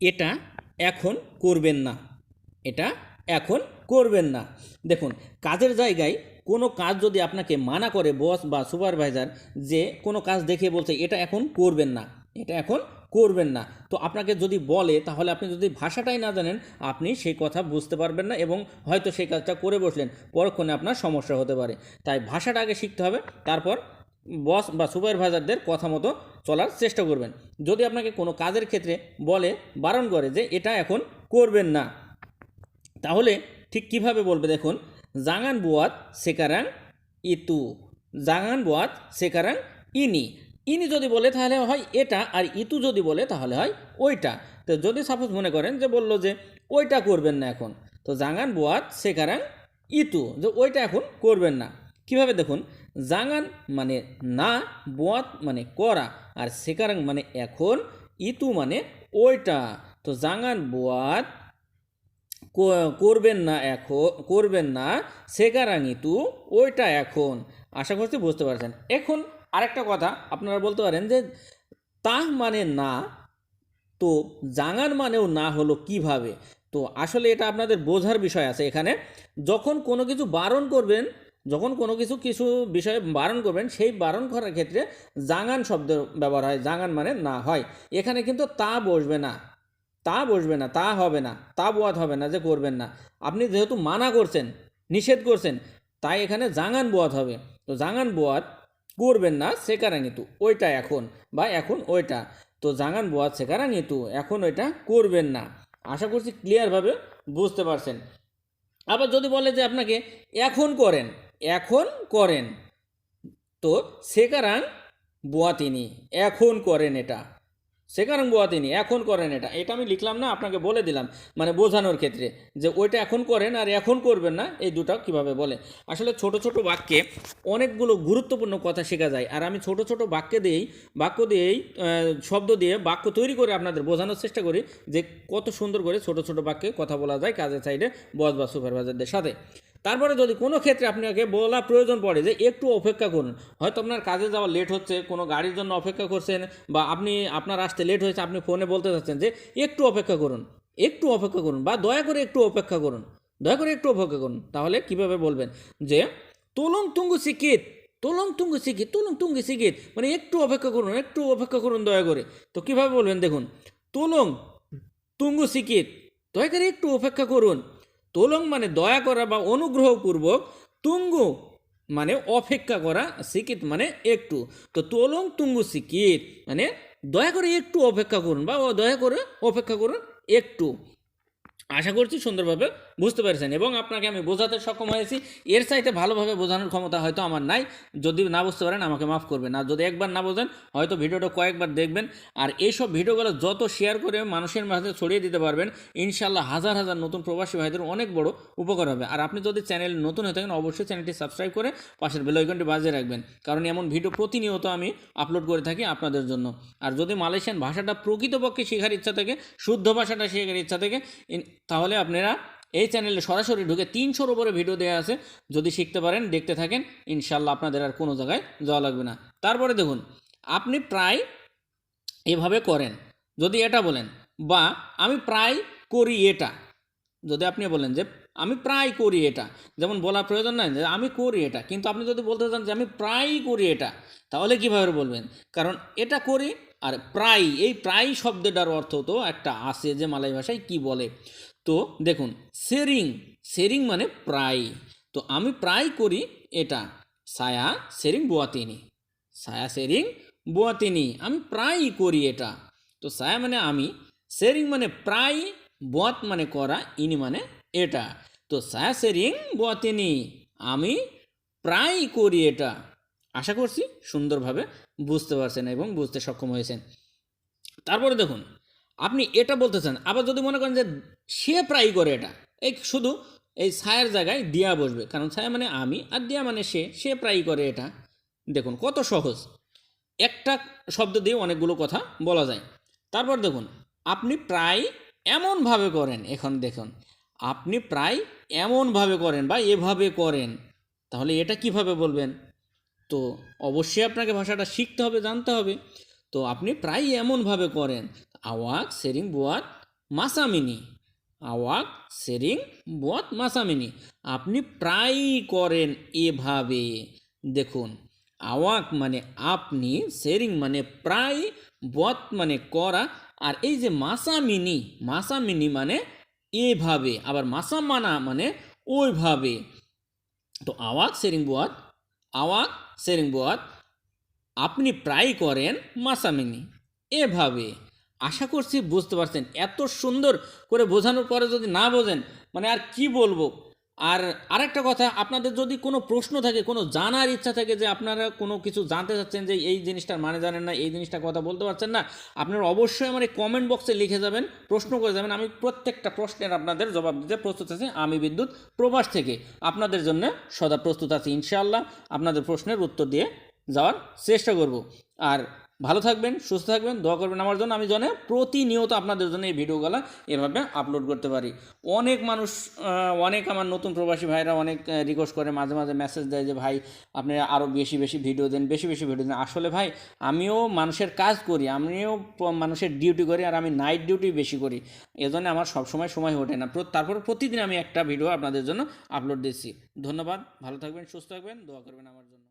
এটা এখন করবেন না, এটা এখন করবেন না। দেখুন, কাজের জায়গায় কোনো কাজ যদি আপনাকে মানা করে বস বা সুপারভাইজার, যে কোনো কাজ দেখিয়ে বলছে এটা এখন করবেন না, এটা এখন করবেন না, তো আপনাকে যদি বলে, তাহলে আপনি যদি ভাষাটাই না জানেন, আপনি সেই কথা বুঝতে পারবেন না এবং হয়তো সেই কাজটা করে বসলেন, পরক্ষণে আপনার সমস্যা হতে পারে। তাই ভাষাটা আগে শিখতে হবে, তারপর বস বা সুপারভাইজারদের কথা মতো চলার চেষ্টা করবেন। যদি আপনাকে কোনো কাজের ক্ষেত্রে বলে, বারণ করে যে এটা এখন করবেন না, তাহলে ঠিক কিভাবে বলবে দেখুন, জাঙ্গান বুয়াত সেকারাং ইতু, জাঙ্গান বুয়াত সেকারাং ইনি, ইনি যদি বলে তাহলে হয় এটা, আর ইতু যদি বলে তাহলে হয় ওইটা। তো যদি সাপোজ মনে করেন যে বলল যে ওইটা করবেন না এখন, তো জাঙ্গান বুয়াত সেকারাং ইতু, যে ওইটা এখন করবেন না। কিভাবে দেখুন, জাঙ্গান মানে না, বুয়াত মানে করা, আর সেকারাং মানে এখন, ইতু মানে ওইটা। তো জাঙ্গান বুয়াত করবেন না এখন, করবেন না সেকারাং ইতু, ওইটা এখন। আশা করছি বুঝতে পারছেন। এখন আরেকটা কথা আপনারা বলতে পারেন যে তাহ মানে না, তো জাঙার মানেও না হলো কিভাবে? তো আসলে এটা আপনাদের বোঝার বিষয় আছে এখানে। যখন কোনো কিছু বারণ করবেন, যখন কোনো কিছু কিছু বিষয়ে বারণ করবেন, সেই বারণ করার ক্ষেত্রে জাঙান শব্দ ব্যবহার হয়, জাঙান মানে না হয়। এখানে কিন্তু তা বসবে না, তা বসবে না, তা হবে না, তা বোয়াত হবে না যে করবেন না। আপনি যেহেতু মানা করছেন, নিষেধ করছেন, তাই এখানে জাঙান বোয়াত হবে। তো জাঙান বোয়াত করবেন না সেকারাং ইতু, ওইটা এখন, বা এখন ওইটা। তো জাঙান বোয়াত সেকারাং ইতু, এখন ওইটা করবেন না। আশা করছি ক্লিয়ারভাবে বুঝতে পারছেন। আবার যদি বলে যে আপনাকে এখন করেন, এখন করেন, তো সেকারাং বুয়াতিনি, এখন করেন এটা, সেকারণ বুয়া তিনি এখন করেন এটা, এটা আমি লিখলাম না, আপনাকে বলে দিলাম, মানে বোঝানোর ক্ষেত্রে যে ওইটা এখন করেন আর এখন করবেন না, এই দুটো কিভাবে বলে। আসলে ছোট ছোট বাক্যে অনেকগুলো গুরুত্বপূর্ণ কথা শেখা যায়, আর আমি ছোট ছোট বাক্য দিয়েই শব্দ দিয়ে বাক্য তৈরি করে আপনাদের বোঝানোর চেষ্টা করি যে কত সুন্দর করে ছোট ছোট বাক্যে কথা বলা যায় কাজের সাইডে বস বা সুপারভাইজারদের সাথে। তারপরে যদি কোনো ক্ষেত্রে আপনাকে বলা প্রয়োজন পড়ে যে একটু অপেক্ষা করুন, হয়তো আপনার কাজে যাওয়া লেট হচ্ছে, কোনো গাড়ির জন্য অপেক্ষা করছেন, বা আপনার আসতে লেট হয়েছে, আপনি ফোনে বলতে চাচ্ছেন যে একটু অপেক্ষা করুন, একটু অপেক্ষা করুন, বা দয়া করে একটু অপেক্ষা করুন, দয়া করে একটু অপেক্ষা করুন, তাহলে কিভাবে বলবেন যে তুলং তুঙ্গু সিকিত, তুলং তুঙ্গু সিকিত, তুলং তুঙ্গি সিকিত, মানে একটু অপেক্ষা করুন, একটু অপেক্ষা করুন দয়া করে। তো কিভাবে বলবেন দেখুন, তুলং তুঙ্গু সিকিত, দয়া করে একটু অপেক্ষা করুন। তোলং মানে দয়া করা বা অনুগ্রহপূর্বক, তুঙ্গু মানে অপেক্ষা করা, সিকিত মানে একটু। তো তোলং তুঙ্গু সিকিত মানে দয়া করে একটু অপেক্ষা করুন, বা দয়া করে অপেক্ষা করুন একটু। আশা করছি সুন্দরভাবে বুঝতে পেরেছেন এবং আপনাকে আমি বোঝাতে সক্ষম হয়েছি। এর চাইতে ভালোভাবে বোঝানোর ক্ষমতা হয়তো আমার নাই, যদি না বুঝতে পারেন আমাকে মাফ করবেন, আর যদি একবার না বোঝেন হয়তো ভিডিওটা কয়েকবার দেখবেন। আর এইসব ভিডিওগুলো যত শেয়ার করে মানুষের মাঝে ছড়িয়ে দিতে পারবেন, ইনশাল্লাহ হাজার হাজার নতুন প্রবাসী ভাইদের অনেক বড় উপকার হবে। আর আপনি যদি চ্যানেল নতুন হয়ে থাকেন, অবশ্যই চ্যানেলটি সাবস্ক্রাইব করে পাশের বেল আইকনটি বাজিয়ে রাখবেন, কারণ এমন ভিডিও প্রতিনিয়ত আমি আপলোড করে থাকি আপনাদের জন্য। আর যদি মালয়েশিয়ান ভাষাটা প্রকৃতপক্ষে শেখার ইচ্ছা থেকে, শুদ্ধ ভাষাটা শেখার ইচ্ছা থেকে, তাহলে আপনারা এই চ্যানেলে সরাসরি ঢুকে 300-র উপরে ভিডিও দেওয়া আছে, যদি শিখতে পারেন, দেখতে থাকেন, ইনশাল্লাহ আপনাদের আর কোনো জায়গায় যাওয়া লাগবে না। তারপরে দেখুন, আপনি প্রায় এভাবে করেন, যদি এটা বলেন, বা আমি প্রায় করি এটা, যদি আপনি বলেন যে আমি প্রায় করি এটা, যেমন বলার প্রয়োজন নাই যে আমি করি এটা, কিন্তু আপনি যদি বলতে চান যে আমি প্রায়ই করি এটা, তাহলে কীভাবে বলবেন? কারণ এটা করি আর প্রায়, এই প্রায় শব্দটার অর্থ তো একটা আছে যে মালয় ভাষায় কি বলে। তো দেখুন, সেরিং, সেরিং মানে প্রায়, তো আমি প্রায় করি এটা, সায়া সেরিং বুয়াতিনি, সায়া সেরিং বুয়াতিনি, আমি প্রায়ই করি এটা। তো সায়া মানে আমি, সেরিং মানে প্রায়, বত মানে করা, ইনি মানে এটা। তো সায়া সেরিং বতিনি, আমি প্রায় করি এটা। আশা করছি সুন্দরভাবে বুঝতে পারছেন এবং বুঝতে সক্ষম হয়েছেন। তারপরে দেখুন, আপনি এটা বলতে চান, আবার যদি মনে করেন যে সে প্রায় করে এটা, এই শুধু এই ছায়ার জায়গায় দিয়া বসবে, কারণ ছায়া মানে আমি আর দিয়া মানে সে প্রায় করে এটা। দেখুন কত সহজ, একটা শব্দ দিয়ে অনেকগুলো কথা বলা যায়। তারপর দেখুন, আপনি প্রায় এমনভাবে করেন, এখন দেখুন আপনি প্রায় এমনভাবে করেন বা এভাবে করেন, তাহলে এটা কিভাবে বলবেন? তো অবশ্যই আপনাকে ভাষাটা শিখতে হবে, জানতে হবে। তো আপনি প্রায় এমনভাবে করেন, আওয়াক সেরিং বুয়াত মাসামিনি, আওয়াক সেরিং বুয়াত মাসামিনি, আপনি প্রায়ই করেন এভাবে। দেখুন, আওয়াক মানে আপনি, সেরিং মানে প্রায়, বুয়াত মানে করা, আর এই যে মাসামিনি, মাসামিনি মানে এভাবে, আবার মাসামানা মানে ওইভাবে। তো আওয়াক সেরিং বুয়াত, আওয়াক সেরিং বুয়াত, আপনি প্রায় করেন মাসামিনি এভাবে। আশা করছি বুঝতে পারছেন। এত সুন্দর করে বোঝানোর পরে যদি না বোঝেন, মানে আর কি বলবো। আর আরেকটা কথা, আপনাদের যদি কোনো প্রশ্ন থাকে, কোনো জানার ইচ্ছা থাকে, যে আপনারা কোনো কিছু জানতে চাচ্ছেন, যে এই জিনিসটার মানে জানেন না, এই জিনিসটার কথা বলতে পারছেন না, আপনারা অবশ্যই আমার এই কমেন্ট বক্সে লিখে যাবেন, প্রশ্ন করে যাবেন। আমি প্রত্যেকটা প্রশ্নের আপনাদের জবাব দিতে প্রস্তুত আছি। আমি বিদ্যুৎ প্রবাস থেকে আপনাদের জন্য সদা প্রস্তুত আছি। ইনশাআল্লাহ আপনাদের প্রশ্নের উত্তর দিয়ে যাওয়ার চেষ্টা করব। আর ভালো থাকবেন, সুস্থ থাকবেন, দোয়া করবেন আমার জন্য, আমি যেন প্রতিনিয়ত আপনাদের জন্য এই ভিডিওগুলো এভাবে আপলোড করতে পারি। অনেক মানুষ, অনেক আমার নতুন প্রবাসী ভাইরা অনেক রিকোয়েস্ট করে, মাঝে মাঝে মেসেজ দেয় যে ভাই আপনি আরও বেশি বেশি ভিডিও দেন, বেশি বেশি ভিডিও দেন। আসলে ভাই, আমিও মানুষের কাজ করি, আমিও মানুষের ডিউটি করি, আর আমি নাইট ডিউটি বেশি করি, এজন্য আমার সবসময় সময় ওঠে না। তারপর প্রতিদিন আমি একটা ভিডিও আপনাদের জন্য আপলোড দিচ্ছি। ধন্যবাদ, ভালো থাকবেন, সুস্থ থাকবেন, দোয়া করবেন আমার জন্য।